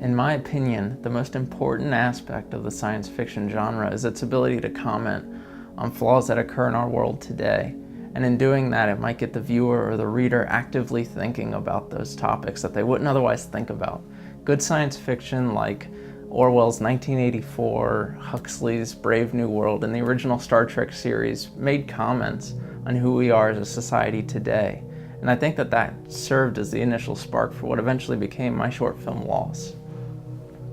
In my opinion, the most important aspect of the science fiction genre is its ability to comment on flaws that occur in our world today. And in doing that, it might get the viewer or the reader actively thinking about those topics that they wouldn't otherwise think about. Good science fiction like Orwell's 1984, Huxley's Brave New World, and the original Star Trek series made comments on who we are as a society today. And I think that served as the initial spark for what eventually became my short film Loss.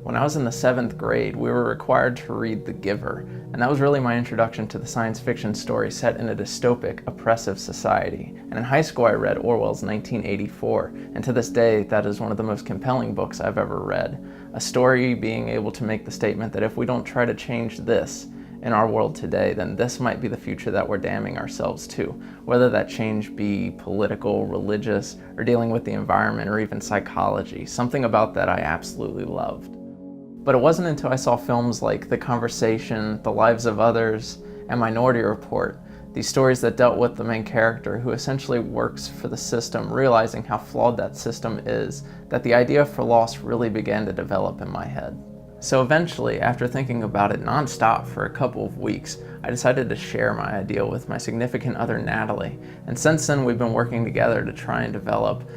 When I was in the 7th grade, we were required to read The Giver, and that was really my introduction to the science fiction story set in a dystopic, oppressive society. And in high school I read Orwell's 1984, and to this day that is one of the most compelling books I've ever read. A story being able to make the statement that if we don't try to change this in our world today, then this might be the future that we're damning ourselves to, whether that change be political, religious, or dealing with the environment, or even psychology. Something about that I absolutely loved. But it wasn't until I saw films like The Conversation, The Lives of Others, and Minority Report, these stories that dealt with the main character who essentially works for the system, realizing how flawed that system is, that the idea for Loss really began to develop in my head. So eventually, after thinking about it nonstop for a couple of weeks, I decided to share my idea with my significant other, Natalie. And since then, we've been working together to try and develop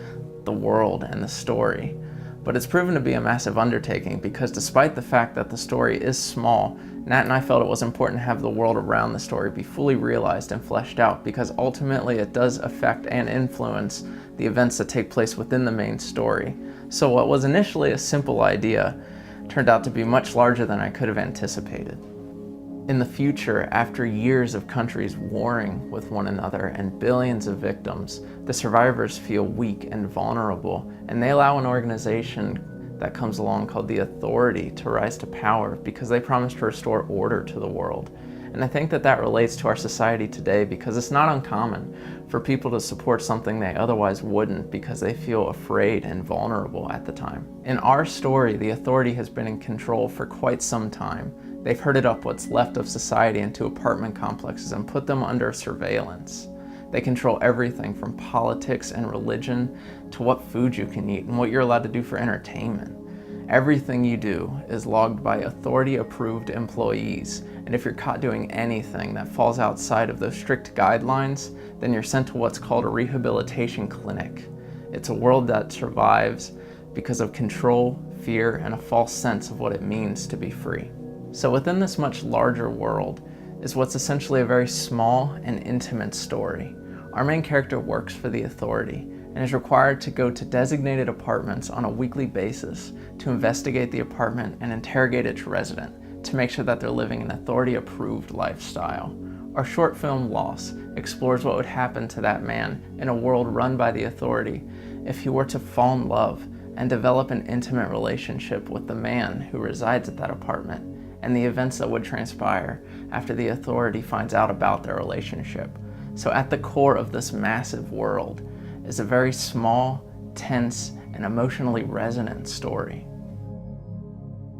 the world and the story. But it's proven to be a massive undertaking because despite the fact that the story is small, Nat and I felt it was important to have the world around the story be fully realized and fleshed out, because ultimately it does affect and influence the events that take place within the main story. So what was initially a simple idea turned out to be much larger than I could have anticipated. In the future, after years of countries warring with one another and billions of victims, the survivors feel weak and vulnerable, and they allow an organization that comes along called the Authority to rise to power because they promise to restore order to the world. And I think that relates to our society today, because it's not uncommon for people to support something they otherwise wouldn't because they feel afraid and vulnerable at the time. In our story, the Authority has been in control for quite some time. They've herded up what's left of society into apartment complexes and put them under surveillance. They control everything from politics and religion to what food you can eat and what you're allowed to do for entertainment. Everything you do is logged by Authority-approved employees, and if you're caught doing anything that falls outside of those strict guidelines, then you're sent to what's called a rehabilitation clinic. It's a world that survives because of control, fear, and a false sense of what it means to be free. So within this much larger world is what's essentially a very small and intimate story. Our main character works for the Authority and is required to go to designated apartments on a weekly basis to investigate the apartment and interrogate its resident to make sure that they're living an Authority-approved lifestyle. Our short film Loss explores what would happen to that man in a world run by the Authority if he were to fall in love and develop an intimate relationship with the man who resides at that apartment, and the events that would transpire after the Authority finds out about their relationship. So at the core of this massive world is a very small, tense, and emotionally resonant story.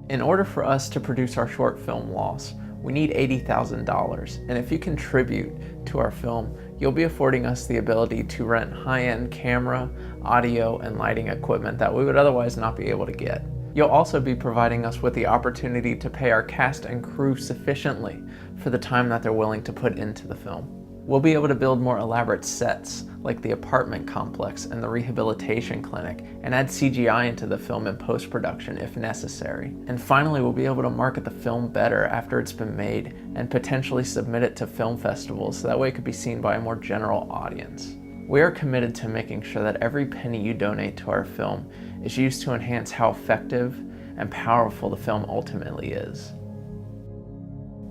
In order for us to produce our short film Loss, we need $80,000, and if you contribute to our film, you'll be affording us the ability to rent high-end camera, audio, and lighting equipment that we would otherwise not be able to get. You'll also be providing us with the opportunity to pay our cast and crew sufficiently for the time that they're willing to put into the film. We'll be able to build more elaborate sets, like the apartment complex and the rehabilitation clinic, and add CGI into the film in post-production if necessary. And finally, we'll be able to market the film better after it's been made and potentially submit it to film festivals so that way it could be seen by a more general audience. We are committed to making sure that every penny you donate to our film is used to enhance how effective and powerful the film ultimately is.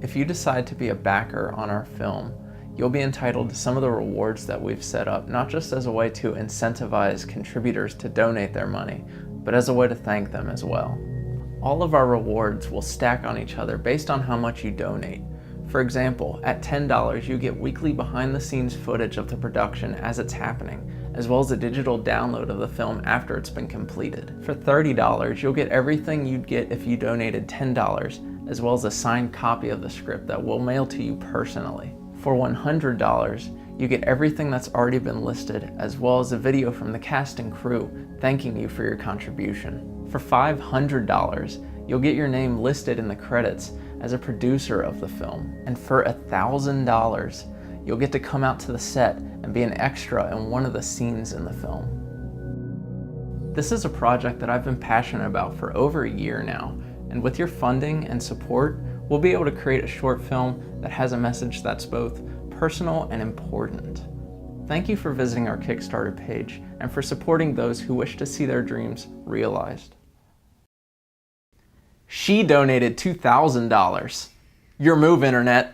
If you decide to be a backer on our film, you'll be entitled to some of the rewards that we've set up, not just as a way to incentivize contributors to donate their money, but as a way to thank them as well. All of our rewards will stack on each other based on how much you donate. For example, at $10, you get weekly behind-the-scenes footage of the production as it's happening, as well as a digital download of the film after it's been completed. For $30, you'll get everything you'd get if you donated $10, as well as a signed copy of the script that we'll mail to you personally. For $100, you get everything that's already been listed, as well as a video from the cast and crew thanking you for your contribution. For $500, you'll get your name listed in the credits as a producer of the film. And for $1,000, you'll get to come out to the set and be an extra in one of the scenes in the film. This is a project that I've been passionate about for over a year now, and with your funding and support, we'll be able to create a short film that has a message that's both personal and important. Thank you for visiting our Kickstarter page and for supporting those who wish to see their dreams realized. She donated $2,000. Your move, Internet.